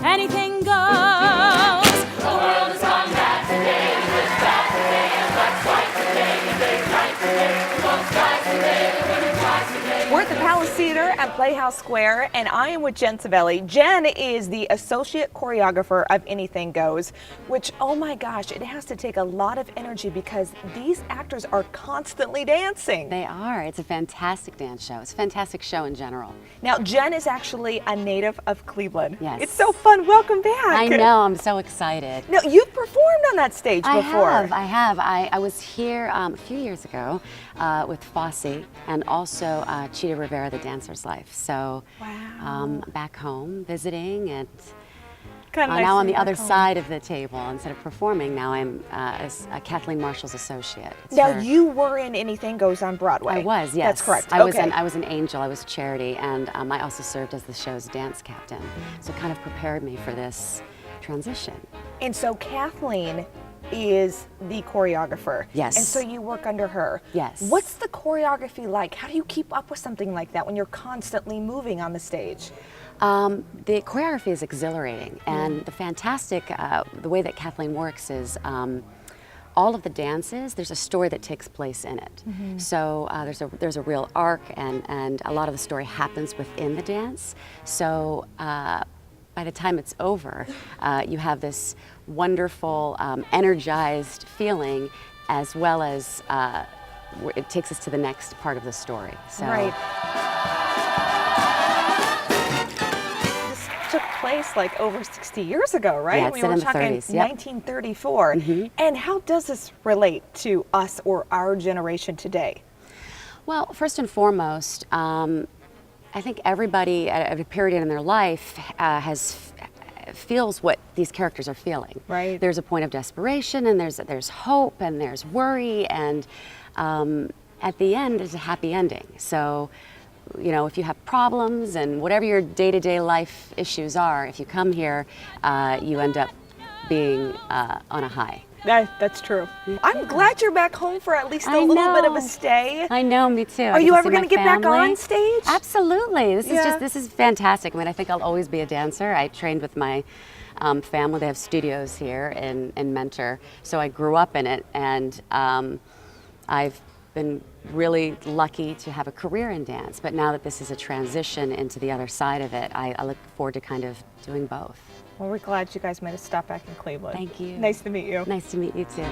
anything goes. The world is on that today, it's bad today, and black's white today, and day's night today, the both skies today, the winner tries today. We're at the Palace Theater at Playhouse Square, and I am with Jen Savelli. Jen is the associate choreographer of Anything Goes, which, oh my gosh, it has to take a lot of energy because these actors are constantly dancing. They are. It's a fantastic dance show. It's a fantastic show in general. Now, Jen is actually a native of Cleveland. Yes. It's so fun. Welcome back. I know. I'm so excited. Now, you've performed on that stage before. I have. I was here a few years ago with Fosse and also Cheetah Rivera, The Dancer's Life. So back home visiting, and now on the other side of the table, instead of performing, now I'm a Kathleen Marshall's associate. Now you were in Anything Goes on Broadway. I was, yes. That's correct. I was an angel. I was Charity, and I also served as the show's dance captain. So it kind of prepared me for this transition. And so Kathleen is the choreographer. Yes. And so you work under her. Yes. What's the choreography like? How do you keep up with something like that when you're constantly moving on the stage? The choreography is exhilarating, and the fantastic, the way that Kathleen works is all of the dances, there's a story that takes place in it. So there's a real arc, and a lot of the story happens within the dance. So by the time it's over, you have this wonderful, energized feeling, as well as it takes us to the next part of the story. So. Right. This took place like over 60 years ago, right? Yeah, it's set in the 30s, yep. 1934. And how does this relate to us or our generation today? Well, first and foremost, I think everybody at a period in their life feels what these characters are feeling. Right. There's a point of desperation, and there's hope, and there's worry, and at the end, there's a happy ending. So, you know, if you have problems and whatever your day-to-day life issues are, if you come here, you end up being on a high. That's true. I'm glad you're back home for at least a little bit of a stay. I know, me too. Are you ever going to get back on stage? Absolutely. This is fantastic. I mean, I think I'll always be a dancer. I trained with my family. They have studios here in Mentor, so I grew up in it, and I've been really lucky to have a career in dance. But now that this is a transition into the other side of it, I look forward to kind of doing both. Well, we're glad you guys made a stop back in Cleveland. Thank you. Nice to meet you. Nice to meet you too.